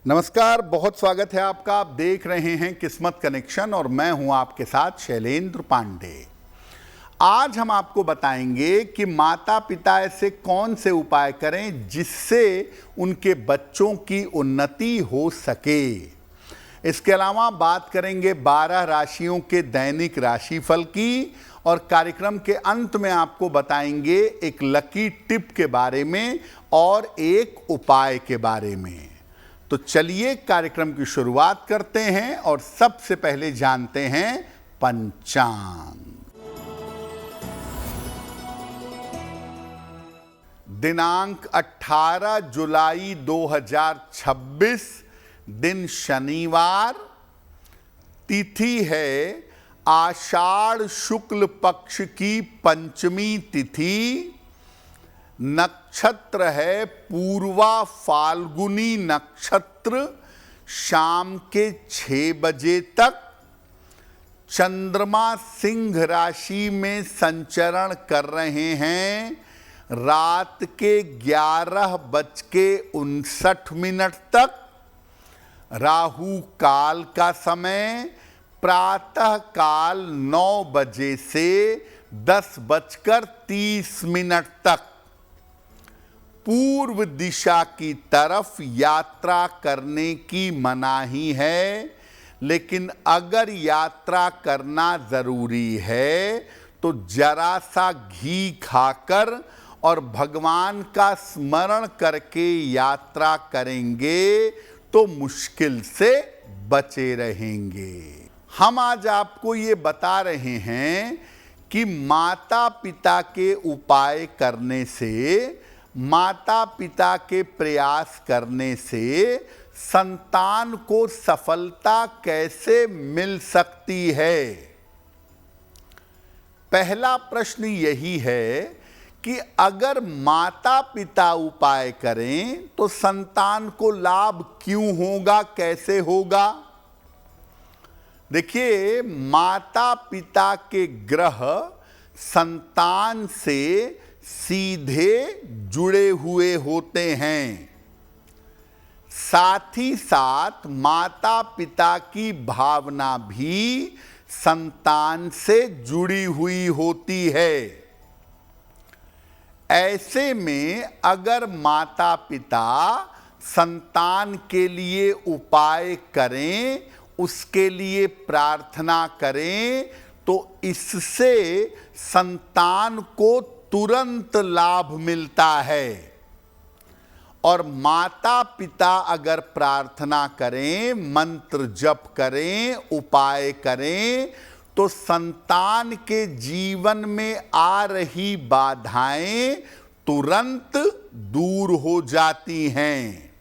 नमस्कार, बहुत स्वागत है आपका। आप देख रहे हैं किस्मत कनेक्शन और मैं हूं आपके साथ शैलेंद्र पांडे। आज हम आपको बताएंगे कि माता पिता ऐसे कौन से उपाय करें जिससे उनके बच्चों की उन्नति हो सके। इसके अलावा बात करेंगे 12 राशियों के दैनिक राशिफल की और कार्यक्रम के अंत में आपको बताएंगे एक लकी टिप के बारे में और एक उपाय के बारे में। तो चलिए कार्यक्रम की शुरुआत करते हैं और सबसे पहले जानते हैं पंचांग। दिनांक 18 जुलाई 2026, दिन शनिवार, तिथि है आषाढ़ शुक्ल पक्ष की पंचमी तिथि, नक्षत्र है पूर्वा फाल्गुनी नक्षत्र, शाम के 6 बजे तक। चंद्रमा सिंह राशि में संचरण कर रहे हैं रात के 11:59 तक। राहु काल का समय प्रातः काल 9 बजे से 10:30 तक। पूर्व दिशा की तरफ यात्रा करने की मनाही है, लेकिन अगर यात्रा करना जरूरी है तो जरा सा घी खाकर और भगवान का स्मरण करके यात्रा करेंगे तो मुश्किल से बचे रहेंगे। हम आज आपको ये बता रहे हैं कि माता पिता के उपाय करने से, माता पिता के प्रयास करने से संतान को सफलता कैसे मिल सकती है। पहला प्रश्न यही है कि अगर माता पिता उपाय करें तो संतान को लाभ क्यों होगा, कैसे होगा। देखिए, माता पिता के ग्रह संतान से सीधे जुड़े हुए होते हैं। साथ ही साथ माता पिता की भावना भी संतान से जुड़ी हुई होती है। ऐसे में अगर माता पिता संतान के लिए उपाय करें, उसके लिए प्रार्थना करें, तो इससे संतान को तुरंत लाभ मिलता है। और माता पिता अगर प्रार्थना करें, मंत्र जप करें, उपाय करें, तो संतान के जीवन में आ रही बाधाएं तुरंत दूर हो जाती हैं।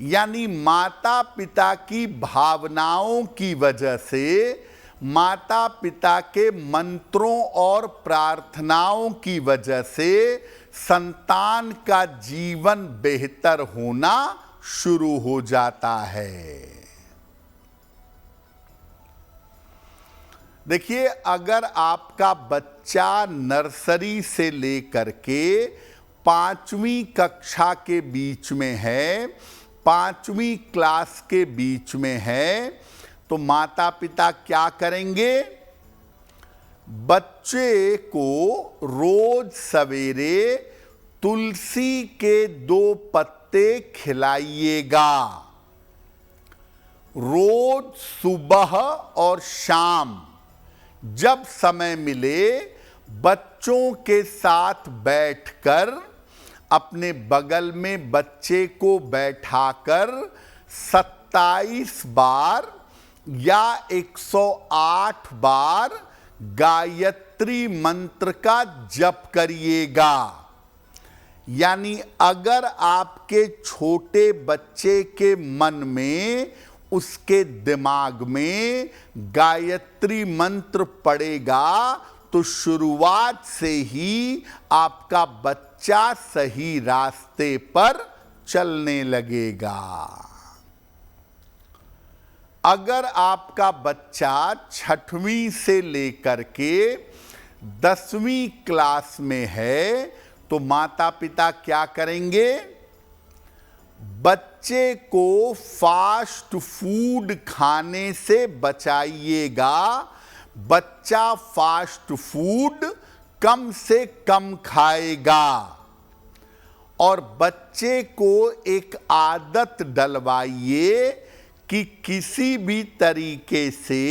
यानी माता पिता की भावनाओं की वजह से, माता पिता के मंत्रों और प्रार्थनाओं की वजह से संतान का जीवन बेहतर होना शुरू हो जाता है। देखिए, अगर आपका बच्चा नर्सरी से लेकर के 5वीं कक्षा के बीच में है, 5वीं क्लास के बीच में है, तो माता पिता क्या करेंगे? बच्चे को रोज सवेरे तुलसी के 2 पत्ते खिलाइएगा। रोज सुबह और शाम जब समय मिले, बच्चों के साथ बैठकर अपने बगल में बच्चे को बैठाकर 27 बार या 108 बार गायत्री मंत्र का जप करिएगा। यानी अगर आपके छोटे बच्चे के मन में, उसके दिमाग में गायत्री मंत्र पड़ेगा तो शुरुआत से ही आपका बच्चा सही रास्ते पर चलने लगेगा। अगर आपका बच्चा 6वीं से लेकर के 10वीं क्लास में है तो माता पिता क्या करेंगे? बच्चे बच्चे को फास्ट फूड खाने से बचाइएगा। बच्चा फास्ट फूड कम से कम खाएगा और बच्चे को एक आदत डलवाइए कि किसी भी तरीके से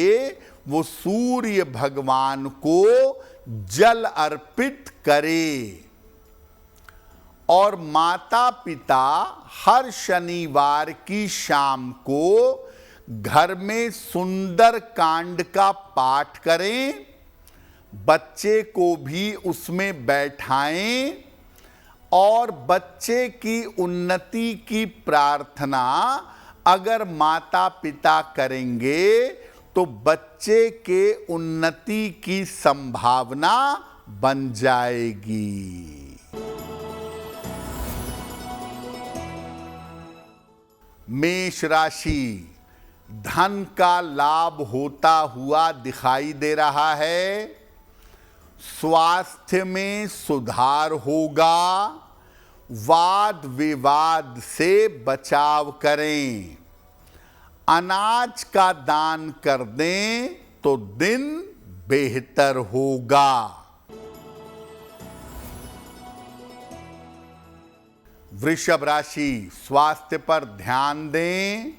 वो सूर्य भगवान को जल अर्पित करे। और माता पिता हर शनिवार की शाम को घर में सुंदर कांड का पाठ करें, बच्चे को भी उसमें बैठाएं और बच्चे की उन्नति की प्रार्थना अगर माता पिता करेंगे तो बच्चे के उन्नति की संभावना बन जाएगी। मेष राशि, धन का लाभ होता हुआ दिखाई दे रहा है। स्वास्थ्य में सुधार होगा। वाद विवाद से बचाव करें। अनाज का दान कर दें तो दिन बेहतर होगा। वृषभ राशि, स्वास्थ्य पर ध्यान दें।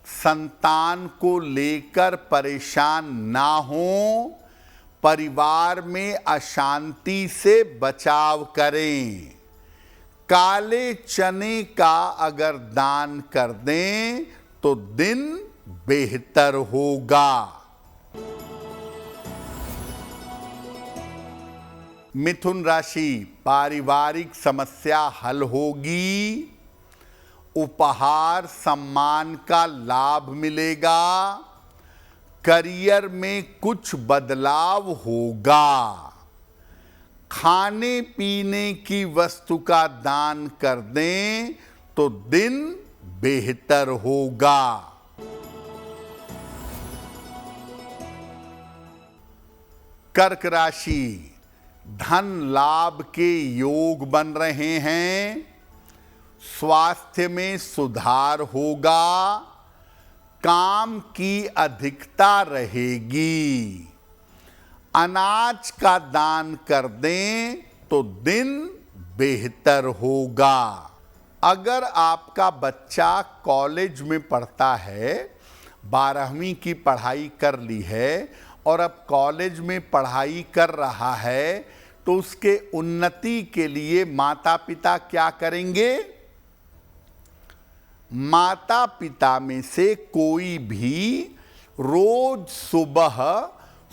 संतान को लेकर परेशान ना हो। परिवार में अशांति से बचाव करें। काले चने का अगर दान कर दें तो दिन बेहतर होगा। मिथुन राशि, पारिवारिक समस्या हल होगी। उपहार सम्मान का लाभ मिलेगा। करियर में कुछ बदलाव होगा। खाने पीने की वस्तु का दान कर दें तो दिन बेहतर होगा। कर्क राशि, धन लाभ के योग बन रहे हैं। स्वास्थ्य में सुधार होगा। काम की अधिकता रहेगी। अनाज का दान कर दें तो दिन बेहतर होगा। अगर आपका बच्चा कॉलेज में पढ़ता है, 12वीं की पढ़ाई कर ली है और अब कॉलेज में पढ़ाई कर रहा है, तो उसके उन्नति के लिए माता पिता क्या करेंगे? माता पिता में से कोई भी रोज सुबह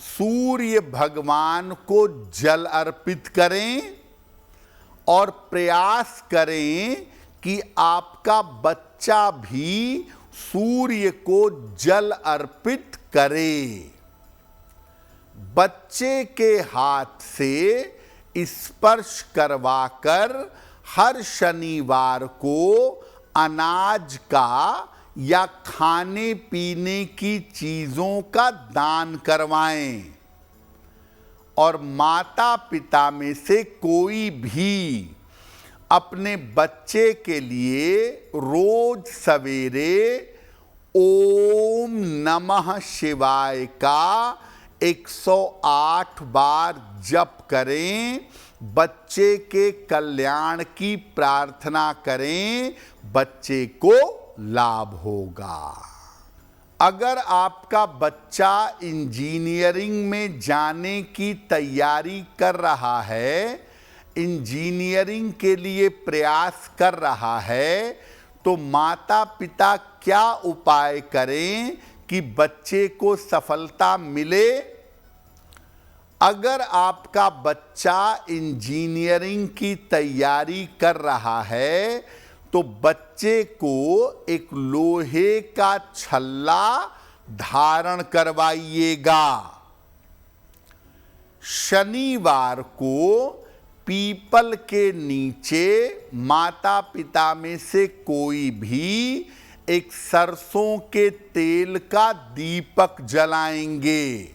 सूर्य भगवान को जल अर्पित करें और प्रयास करें कि आपका बच्चा भी सूर्य को जल अर्पित करे। बच्चे के हाथ से स्पर्श करवाकर हर शनिवार को अनाज का या खाने पीने की चीजों का दान करवाएं और माता पिता में से कोई भी अपने बच्चे के लिए रोज सवेरे ओम नमः शिवाय का 108 बार जप करें। बच्चे के कल्याण की प्रार्थना करें, बच्चे को लाभ होगा। अगर आपका बच्चा इंजीनियरिंग में जाने की तैयारी कर रहा है, इंजीनियरिंग के लिए प्रयास कर रहा है, तो माता पिता क्या उपाय करें कि बच्चे को सफलता मिले? अगर आपका बच्चा इंजीनियरिंग की तैयारी कर रहा है तो बच्चे को एक लोहे का छल्ला धारण करवाइएगा। शनिवार को पीपल के नीचे माता पिता में से कोई भी एक सरसों के तेल का दीपक जलाएंगे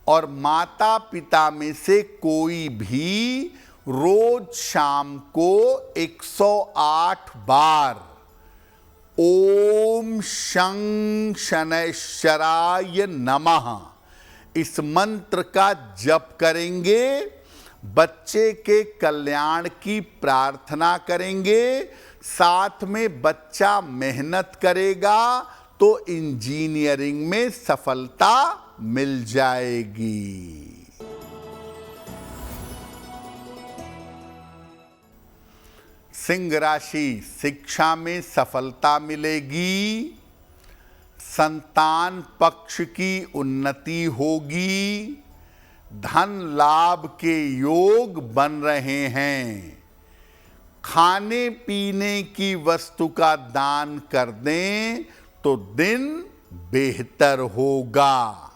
और माता पिता में से कोई भी रोज शाम को 108 बार शं शनैश्चराय नमः इस मंत्र का जप करेंगे, बच्चे के कल्याण की प्रार्थना करेंगे, साथ में बच्चा मेहनत करेगा तो इंजीनियरिंग में सफलता मिल जाएगी। सिंह राशि, शिक्षा में सफलता मिलेगी, संतान पक्ष की उन्नति होगी, धन लाभ के योग बन रहे हैं। खाने पीने की वस्तु का दान कर दें तो दिन बेहतर होगा।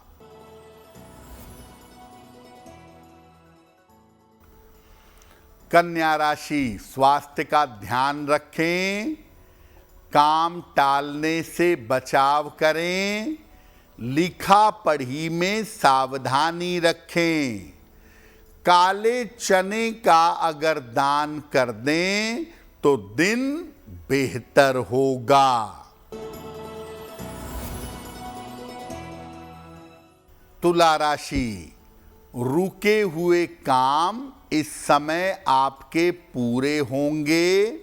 कन्या राशि, स्वास्थ्य का ध्यान रखें, काम टालने से बचाव करें, लिखा पढ़ी में सावधानी रखें। काले चने का अगर दान कर दें तो दिन बेहतर होगा। तुला राशि, रुके हुए काम इस समय आपके पूरे होंगे,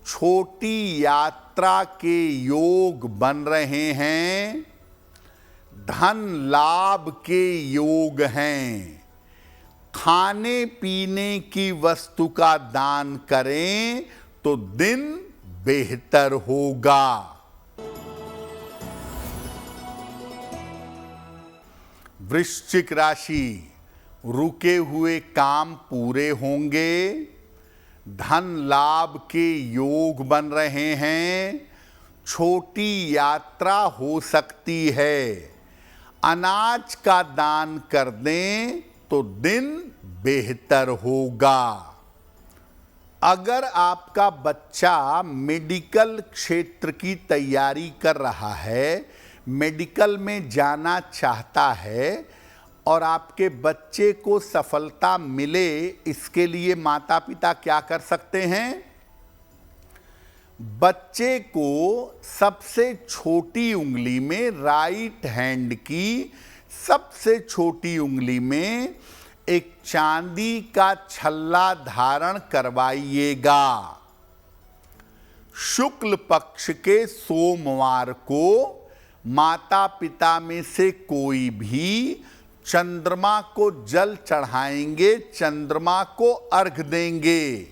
छोटी यात्रा के योग बन रहे हैं, धन लाभ के योग हैं। खाने पीने की वस्तु का दान करें तो दिन बेहतर होगा। वृश्चिक राशि, रुके हुए काम पूरे होंगे, धन लाभ के योग बन रहे हैं, छोटी यात्रा हो सकती है। अनाज का दान कर दें तो दिन बेहतर होगा। अगर आपका बच्चा मेडिकल क्षेत्र की तैयारी कर रहा है, मेडिकल में जाना चाहता है और आपके बच्चे को सफलता मिले, इसके लिए माता पिता क्या कर सकते हैं? बच्चे को सबसे छोटी उंगली में, राइट हैंड की सबसे छोटी उंगली में एक चांदी का छल्ला धारण करवाइएगा। शुक्ल पक्ष के सोमवार को माता पिता में से कोई भी चंद्रमा को जल चढ़ाएंगे, चंद्रमा को अर्घ देंगे,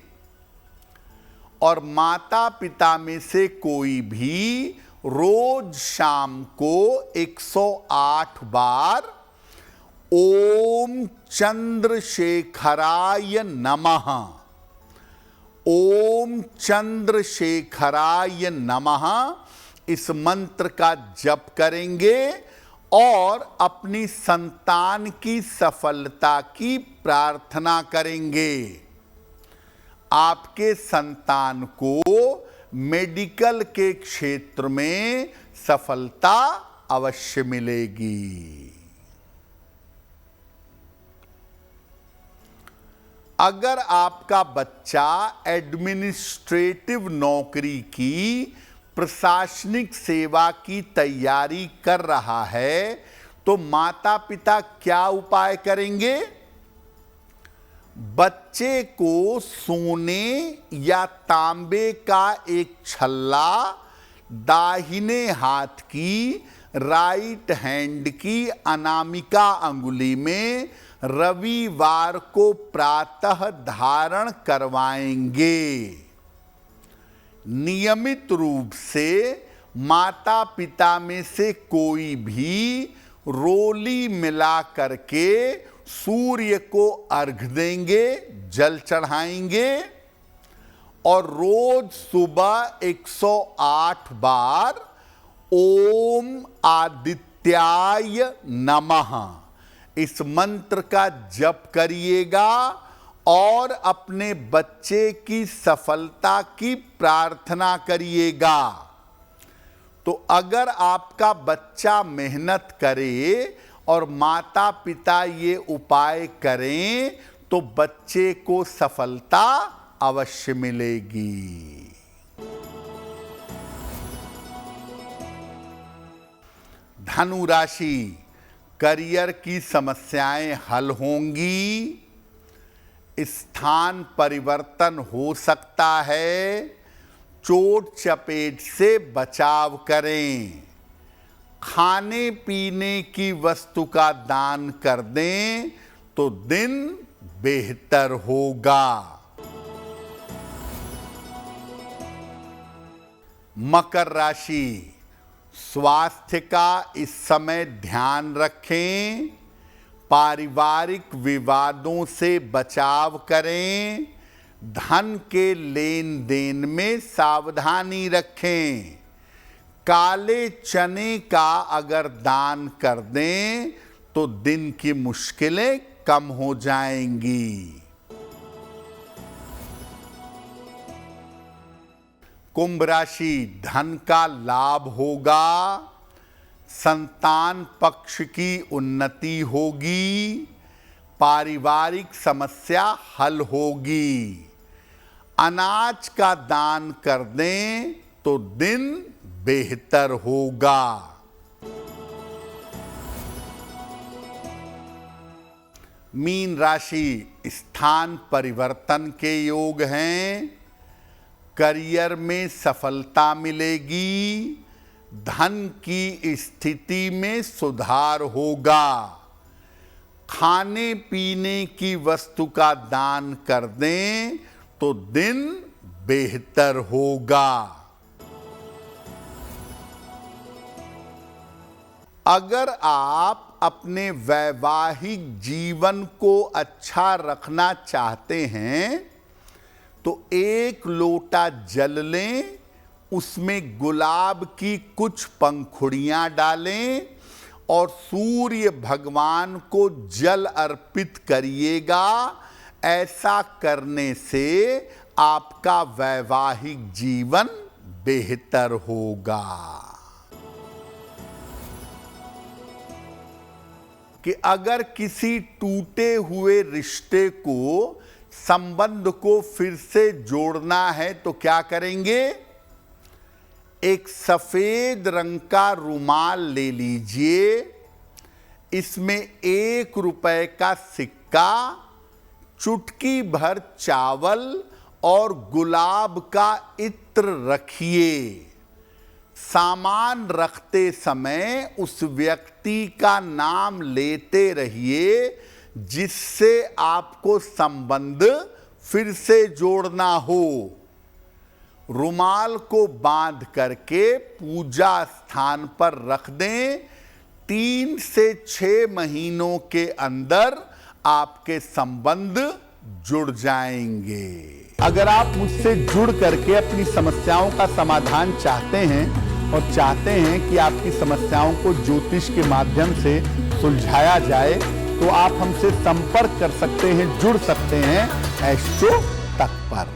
और माता पिता में से कोई भी रोज शाम को 108 बार ओम चंद्रशेखराय नमः, ओम चंद्रशेखराय नमः इस मंत्र का जप करेंगे और अपनी संतान की सफलता की प्रार्थना करेंगे। आपके संतान को मेडिकल के क्षेत्र में सफलता अवश्य मिलेगी। अगर आपका बच्चा एडमिनिस्ट्रेटिव नौकरी की, प्रशासनिक सेवा की तैयारी कर रहा है तो माता पिता क्या उपाय करेंगे? बच्चे को सोने या तांबे का एक छल्ला दाहिने हाथ की, राइट हैंड की अनामिका अंगुली में रविवार को प्रातः धारण करवाएंगे। नियमित रूप से माता पिता में से कोई भी रोली मिला करके सूर्य को अर्घ देंगे, जल चढ़ाएंगे, और रोज सुबह 108 बार ओम आदित्याय नमः इस मंत्र का जप करिएगा और अपने बच्चे की सफलता की प्रार्थना करिएगा। तो अगर आपका बच्चा मेहनत करे और माता पिता ये उपाय करें तो बच्चे को सफलता अवश्य मिलेगी। धनु राशि, करियर की समस्याएं हल होंगी, स्थान परिवर्तन हो सकता है, चोट चपेट से बचाव करें, खाने पीने की वस्तु का दान कर दें तो दिन बेहतर होगा। मकर राशि, स्वास्थ्य का इस समय ध्यान रखें, पारिवारिक विवादों से बचाव करें, धन के लेन देन में सावधानी रखें, काले चने का अगर दान कर दें तो दिन की मुश्किलें कम हो जाएंगी। कुंभ राशि, धन का लाभ होगा, संतान पक्ष की उन्नति होगी, पारिवारिक समस्या हल होगी, अनाज का दान कर दें तो दिन बेहतर होगा। मीन राशि, स्थान परिवर्तन के योग हैं, करियर में सफलता मिलेगी, धन की स्थिति में सुधार होगा, खाने पीने की वस्तु का दान कर दें तो दिन बेहतर होगा। अगर आप अपने वैवाहिक जीवन को अच्छा रखना चाहते हैं तो 1 लोटा जल लें, उसमें गुलाब की कुछ पंखुड़ियां डालें और सूर्य भगवान को जल अर्पित करिएगा। ऐसा करने से आपका वैवाहिक जीवन बेहतर होगा। कि अगर किसी टूटे हुए रिश्ते को, संबंध को फिर से जोड़ना है तो क्या करेंगे? एक सफेद रंग का रुमाल ले लीजिए, इसमें 1 रुपए का सिक्का, चुटकी भर चावल और गुलाब का इत्र रखिए। सामान रखते समय उस व्यक्ति का नाम लेते रहिए जिससे आपको संबंध फिर से जोड़ना हो। रुमाल को बांध करके पूजा स्थान पर रख दें। 3 से 6 महीनों के अंदर आपके संबंध जुड़ जाएंगे। अगर आप मुझसे जुड़ करके अपनी समस्याओं का समाधान चाहते हैं और चाहते हैं कि आपकी समस्याओं को ज्योतिष के माध्यम से सुलझाया जाए तो आप हमसे संपर्क कर सकते हैं, जुड़ सकते हैं एस्ट्रो तक पर।